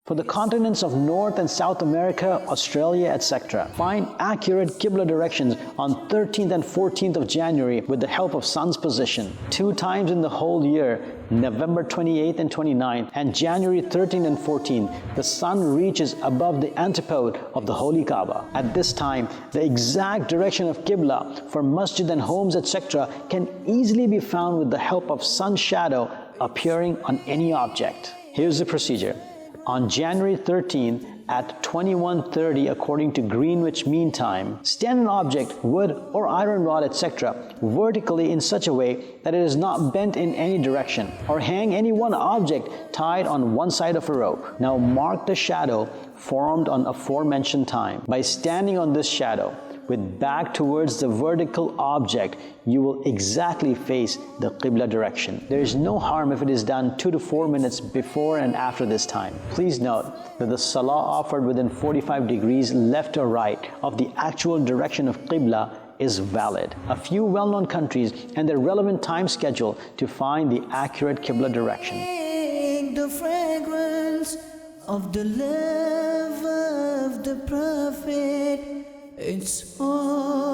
For the continents of North and South America, Australia, etc., find accurate Qibla directions on 13th and 14th of January with the help of sun's position. 2 times in the whole year, November 28th and 29th, and January 13th and 14th, the sun reaches above the antipode of the Holy Kaaba. At this time, the exact direction of Qibla for masjid and homes, etc., can easily be found with the help of sun's shadow appearing on any object. Here's the procedure. On January 13th at 21:30 according to Greenwich Mean Time, stand an object, wood or iron rod, etc., vertically in such a way that it is not bent in any direction, or hang any one object tied on one side of a rope. Now mark the shadow formed on aforementioned time. By standing on this shadow with back towards the vertical object, you will exactly face the Qibla direction. There is no harm if it is done 2 to 4 minutes before and after this time. Please note that the salah offered within 45 degrees left or right of the actual direction of Qibla is valid. A few well-known countries and their relevant time schedule to find the accurate Qibla direction. The fragrance of the love of the Prophet, it's all